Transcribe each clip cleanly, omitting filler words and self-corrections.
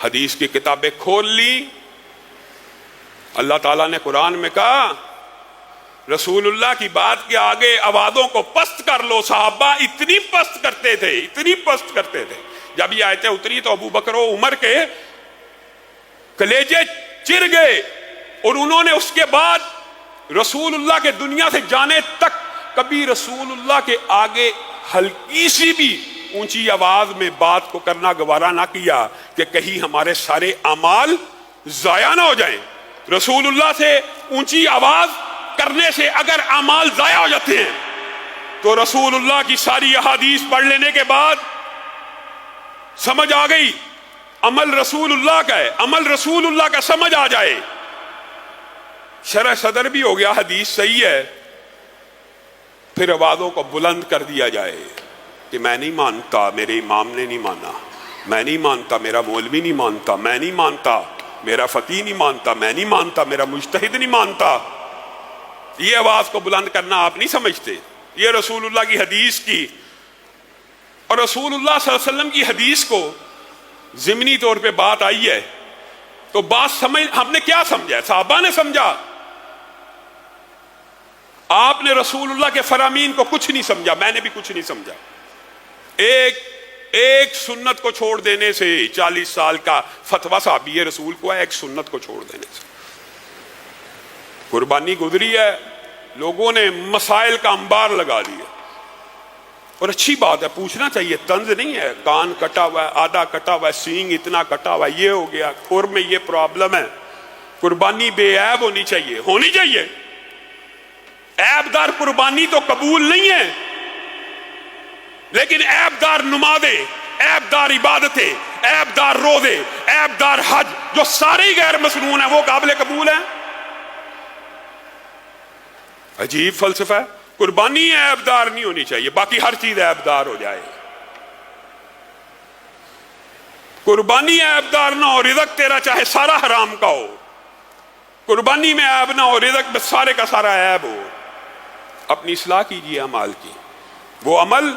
حدیث کی کتابیں کھول لی. اللہ تعالیٰ نے قرآن میں کہا رسول اللہ کی بات کے آگے آوازوں کو پست کر لو. صحابہ اتنی پست کرتے تھے، اتنی پست کرتے تھے. جب یہ آیتیں اتری تو ابو بکر و عمر کے کلیجے چر گئے، اور انہوں نے اس کے بعد رسول اللہ کے دنیا سے جانے تک کبھی رسول اللہ کے آگے ہلکی سی بھی اونچی آواز میں بات کو کرنا گوارا نہ کیا کہ کہیں ہمارے سارے اعمال ضائع نہ ہو جائیں. رسول اللہ سے اونچی آواز کرنے سے اگر اعمال ضائع ہو جاتے ہیں تو رسول اللہ کی ساری احادیث پڑھ لینے کے بعد سمجھ آ گئی عمل رسول اللہ کا ہے، عمل رسول اللہ کا سمجھ آ جائے، شرح صدر بھی ہو گیا حدیث صحیح ہے، پھر آوازوں کو بلند کر دیا جائے کہ میں نہیں مانتا، میرے امام نے نہیں مانا، میں نہیں مانتا، میرا مولوی نہیں مانتا، میں نہیں مانتا، میرا فقیہ نہیں مانتا، میں نہیں مانتا، میرا مجتہد نہیں مانتا. یہ آواز کو بلند کرنا آپ نہیں سمجھتے. یہ رسول اللہ کی حدیث کی اور رسول اللہ صلی اللہ علیہ وسلم کی حدیث کو ضمنی طور پہ بات آئی ہے تو بات سمجھ ہم نے کیا سمجھا ہے؟ صحابہ نے سمجھا. آپ نے رسول اللہ کے فرامین کو کچھ نہیں سمجھا، میں نے بھی کچھ نہیں سمجھا. ایک سنت کو چھوڑ دینے سے 40 سال کا فتویٰ صحابی رسول کو ہے، ایک سنت کو چھوڑ دینے سے. قربانی گزری ہے، لوگوں نے مسائل کا انبار لگا دیا، اور اچھی بات ہے، پوچھنا چاہیے، طنز نہیں ہے. کان کٹا ہوا ہے، آدھا کٹا ہوا ہے، سینگ اتنا کٹا ہوا ہے، یہ ہو گیا، کھور میں یہ پرابلم ہے. قربانی بے عیب ہونی چاہیے، ہونی چاہیے. عیب دار قربانی تو قبول نہیں ہے، لیکن عیب دار نمازیں، عیب دار عبادتیں، عیب دار روزے، عیب دار حج جو سارے ہی غیر مسنون ہیں وہ قابل قبول ہیں. عجیب فلسفہ ہے. قربانی عیب دار نہیں ہونی چاہیے، باقی ہر چیز عیب دار ہو جائے. قربانی عیب دار نہ ہو، رزق تیرا چاہے سارا حرام کا ہو، قربانی میں عیب نہ ہو، رزق میں سارے کا سارا عیب ہو. اپنی اصلاح کیجیے اعمال کی. وہ عمل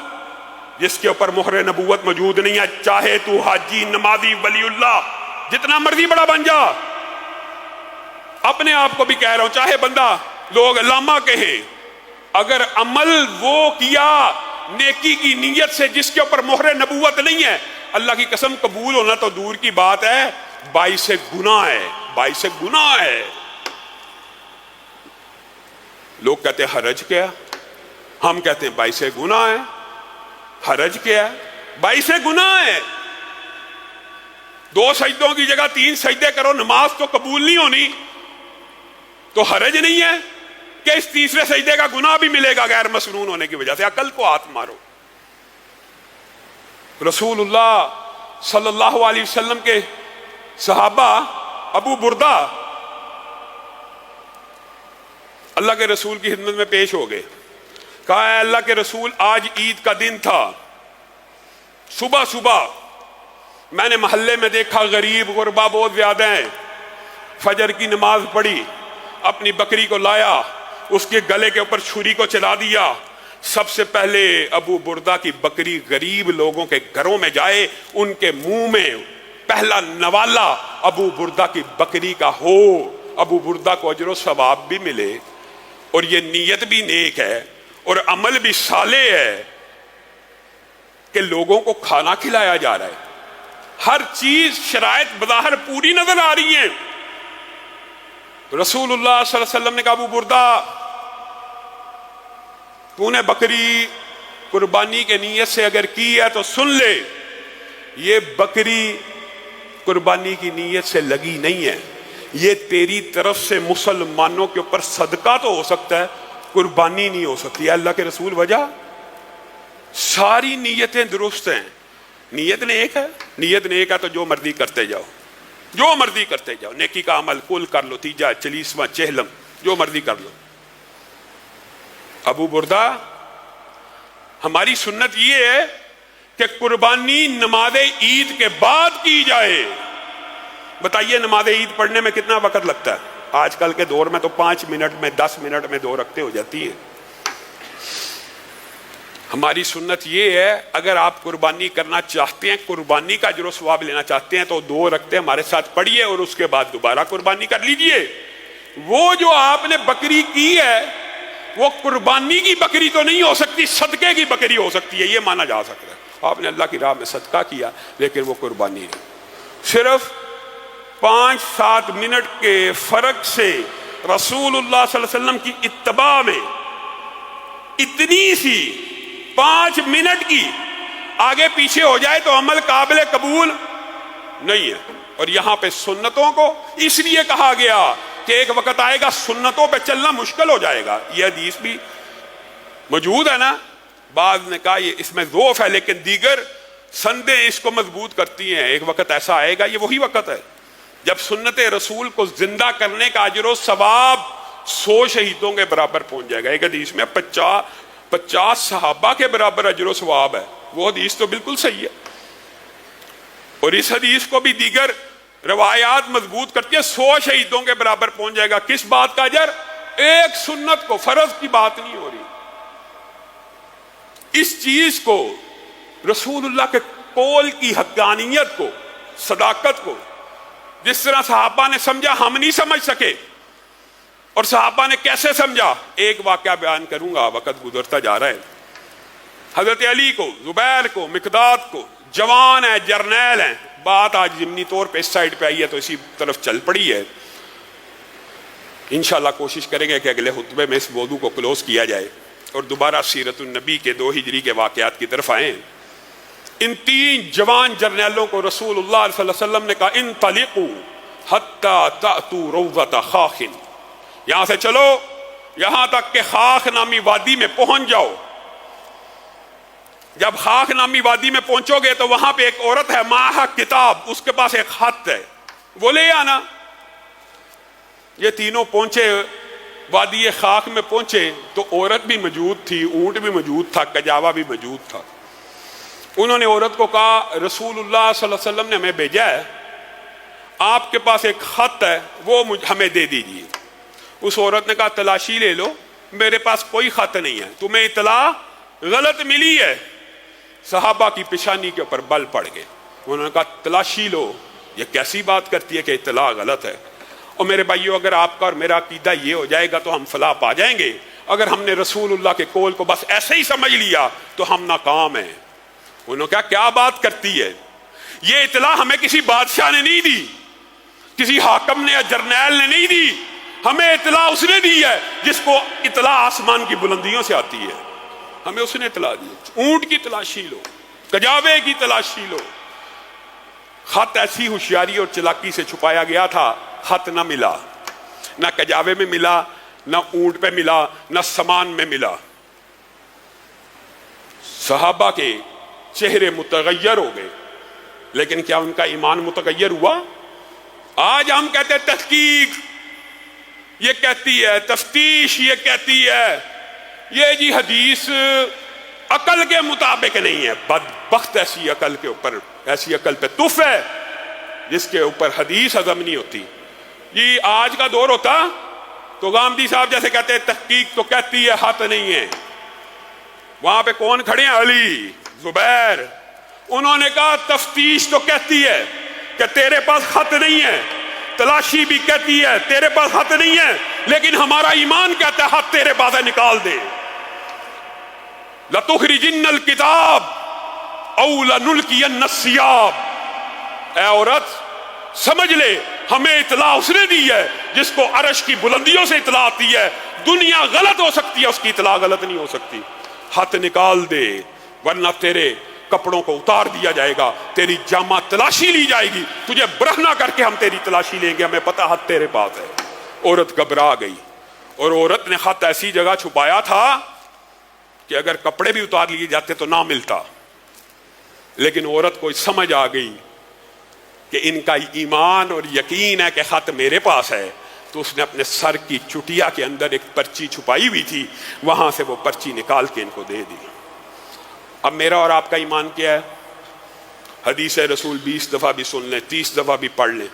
جس کے اوپر مہر نبوت موجود نہیں ہے، چاہے تو حاجی، نمازی، ولی اللہ، جتنا مرضی بڑا بن جا. اپنے آپ کو بھی کہہ رہا ہوں، چاہے بندہ لوگ علامہ کہیں، اگر عمل وہ کیا نیکی کی نیت سے جس کے اوپر مہر نبوت نہیں ہے، اللہ کی قسم قبول ہونا تو دور کی بات ہے، باعث گناہ ہے، باعث گناہ ہے. لوگ کہتے ہیں حرج کیا، ہم کہتے ہیں باعث گناہ ہے. حرج کیا ہے؟ باعث گناہ ہے. 2 سجدوں کی جگہ 3 سجدے کرو، نماز تو قبول نہیں ہونی، تو حرج نہیں ہے کہ اس تیسرے سجدے کا گناہ بھی ملے گا غیر مسنون ہونے کی وجہ سے. عقل کو ہاتھ مارو. رسول اللہ صلی اللہ علیہ وسلم کے صحابہ ابو بردہ اللہ کے رسول کی خدمت میں پیش ہو گئے. کہا ہے اللہ کے رسول، آج عید کا دن تھا، صبح صبح میں نے محلے میں دیکھا غریب غربا بہت زیادہ ہیں. فجر کی نماز پڑھی، اپنی بکری کو لایا، اس کے گلے کے اوپر چھری کو چلا دیا. سب سے پہلے ابو بردہ کی بکری غریب لوگوں کے گھروں میں جائے، ان کے منہ میں پہلا نوالا ابو بردہ کی بکری کا ہو. ابو بردہ کو اجر و ثواب بھی ملے، اور یہ نیت بھی نیک ہے اور عمل بھی صالح ہے کہ لوگوں کو کھانا کھلایا جا رہا ہے. ہر چیز شرائط بظاہر پوری نظر آ رہی ہیں. رسول اللہ صلی اللہ علیہ وسلم نے کہا ابو بردہ، تو نے بکری قربانی کے نیت سے اگر کی ہے تو سن لے، یہ بکری قربانی کی نیت سے لگی نہیں ہے، یہ تیری طرف سے مسلمانوں کے اوپر صدقہ تو ہو سکتا ہے، قربانی نہیں ہو سکتی ہے. اللہ کے رسول وجہ ساری نیتیں درست ہیں. نیت نیک ہے، نیت نیک ہے تو جو مرضی کرتے جاؤ، جو مرضی کرتے جاؤ. نیکی کا عمل کل کر لو، تیجا چلیسواں چہلم جو مرضی کر لو. ابو بردہ، ہماری سنت یہ ہے کہ قربانی نماز عید کے بعد کی جائے. بتائیے نماز عید پڑھنے میں کتنا وقت لگتا ہے؟ آج کل کے دور میں تو 5 منٹ میں 10 منٹ میں 2 رکعتیں ہو جاتی ہیں. ہماری سنت یہ ہے اگر آپ قربانی کرنا چاہتے ہیں, قربانی کا اجر و ثواب لینا چاہتے ہیں تو 2 رکعتیں ہمارے ساتھ پڑھیے اور اس کے بعد دوبارہ قربانی کر لیجئے. وہ جو آپ نے بکری کی ہے وہ قربانی کی بکری تو نہیں ہو سکتی, صدقے کی بکری ہو سکتی ہے, یہ مانا جا سکتا ہے. آپ نے اللہ کی راہ میں صدقہ کیا لیکن وہ قربانی نہیں. صرف 5-7 منٹ کے فرق سے رسول اللہ صلی اللہ علیہ وسلم کی اتباع میں اتنی سی 5 منٹ کی آگے پیچھے ہو جائے تو عمل قابل قبول نہیں ہے. اور یہاں پہ سنتوں کو اس لیے کہا گیا کہ ایک وقت آئے گا سنتوں پہ چلنا مشکل ہو جائے گا. یہ حدیث بھی موجود ہے نا, بعض نے کہا یہ اس میں ضعف ہے لیکن دیگر سندیں اس کو مضبوط کرتی ہیں. ایک وقت ایسا آئے گا, یہ وہی وقت ہے جب سنت رسول کو زندہ کرنے کا اجر و ثواب 100 شہیدوں کے برابر پہنچ جائے گا. ایک حدیث میں 50 صحابہ کے برابر اجر و ثواب ہے. وہ حدیث تو بالکل صحیح ہے اور اس حدیث کو بھی دیگر روایات مضبوط کرتی ہے. 100 شہیدوں کے برابر پہنچ جائے گا. کس بات کا اجر؟ ایک سنت کو, فرض کی بات نہیں ہو رہی. اس چیز کو, رسول اللہ کے قول کی حقانیت کو, صداقت کو جس طرح صحابہ نے سمجھا ہم نہیں سمجھ سکے. اور صحابہ نے کیسے سمجھا؟ ایک واقعہ بیان کروں گا, وقت گزرتا جا رہا ہے. حضرت علی کو, زبیر کو, مقداد کو, جوان ہیں, جرنیل ہیں. بات آج ضمنی طور پہ اس سائڈ پہ آئی ہے تو اسی طرف چل پڑی ہے. انشاءاللہ کوشش کریں گے کہ اگلے خطبے میں اس موضوع کو کلوز کیا جائے اور دوبارہ سیرت النبی کے 2 ہجری کے واقعات کی طرف آئیں. ان 3 جوان جرنیلوں کو رسول اللہ صلی اللہ علیہ وسلم نے کہا انطلقوا حتی تأتوا روضۃ خاخ, یہاں سے چلو یہاں تک کہ خاخ نامی وادی میں پہنچ جاؤ. جب خاخ نامی وادی میں پہنچو گے تو وہاں پہ ایک عورت ہے, معہا کتاب, اس کے پاس ایک خط ہے, وہ لے آنا. یہ تینوں پہنچے, وادی خاخ میں پہنچے تو عورت بھی موجود تھی, اونٹ بھی موجود تھا, کجاوا بھی موجود تھا. انہوں نے عورت کو کہا رسول اللہ صلی اللہ علیہ وسلم نے ہمیں بھیجا ہے, آپ کے پاس ایک خط ہے وہ ہمیں دے دیجیے. اس عورت نے کہا تلاشی لے لو, میرے پاس کوئی خط نہیں ہے, تمہیں اطلاع غلط ملی ہے. صحابہ کی پیشانی کے اوپر بل پڑ گئے. انہوں نے کہا تلاشی لو, یہ کیسی بات کرتی ہے کہ اطلاع غلط ہے. اور میرے بھائیو اگر آپ کا اور میرا عقیدہ یہ ہو جائے گا تو ہم فلاح پا جائیں گے. اگر ہم نے رسول اللہ کے قول کو بس ایسے ہی سمجھ لیا تو ہم ناکام ہیں. انہوں نے کہا کیا بات کرتی ہے, یہ اطلاع ہمیں کسی بادشاہ نے نہیں دی, کسی حاکم نے یا جرنیل نے نہیں دی, ہمیں اطلاع اس نے دی ہے جس کو اطلاع آسمان کی بلندیوں سے آتی ہے. ہمیں اس نے اطلاع دی. اونٹ کی تلاشی لو, کجاوے کی تلاشی لو. خط ایسی ہوشیاری اور چلاکی سے چھپایا گیا تھا, خط نہ ملا, نہ کجاوے میں ملا, نہ اونٹ پہ ملا, نہ سامان میں ملا. صحابہ کے چہرے متغیر ہو گئے, لیکن کیا ان کا ایمان متغیر ہوا؟ آج ہم کہتے ہیں تحقیق یہ کہتی ہے, تفتیش یہ کہتی ہے, یہ جی حدیث عقل کے مطابق نہیں ہے. بدبخت ایسی عقل کے اوپر, ایسی عقل پہ تف ہے جس کے اوپر حدیث ہضم نہیں ہوتی. یہ آج کا دور ہوتا تو غامدی صاحب جیسے کہتے ہیں تحقیق تو کہتی ہے خط نہیں ہے. وہاں پہ کون کھڑے ہیں؟ علی, زبیر. انہوں نے کہا تفتیش تو کہتی ہے کہ تیرے پاس خط نہیں ہے, تلاشی بھی کہتی ہے تیرے پاس خط نہیں ہے, لیکن ہمارا ایمان کہتا ہے خط تیرے پاس ہے, نکال دے. لَتُخْرِجِنَّ الْكِتَابَ أَوْ لَنُلْقِيَنَّ الثِّيَابَ. اے عورت سمجھ لے ہمیں اطلاع اس نے دی ہے جس کو عرش کی بلندیوں سے اطلاع آتی ہے. دنیا غلط ہو سکتی ہے, اس کی اطلاع غلط نہیں ہو سکتی. ہاتھ نکال دے ورنہ تیرے کپڑوں کو اتار دیا جائے گا, تیری جامہ تلاشی لی جائے گی, تجھے برہنہ کر کے ہم تیری تلاشی لیں گے, ہمیں پتہ خط تیرے پاس ہے. عورت گھبرا گئی, اور عورت نے خط ایسی جگہ چھپایا تھا کہ اگر کپڑے بھی اتار لیے جاتے تو نہ ملتا. لیکن عورت کو سمجھ آ گئی کہ ان کا ایمان اور یقین ہے کہ خط میرے پاس ہے, تو اس نے اپنے سر کی چٹیا کے اندر ایک پرچی چھپائی ہوئی تھی, وہاں سے وہ پرچی نکال کے ان کو دے دی. اب میرا اور آپ کا ایمان کیا ہے؟ حدیث رسول 20 دفعہ بھی سن لیں, 30 دفعہ بھی پڑھ لیں,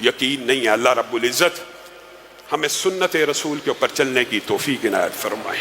یقین نہیں ہے. اللہ رب العزت ہمیں سنت رسول کے اوپر چلنے کی توفیق عنایت فرمائے.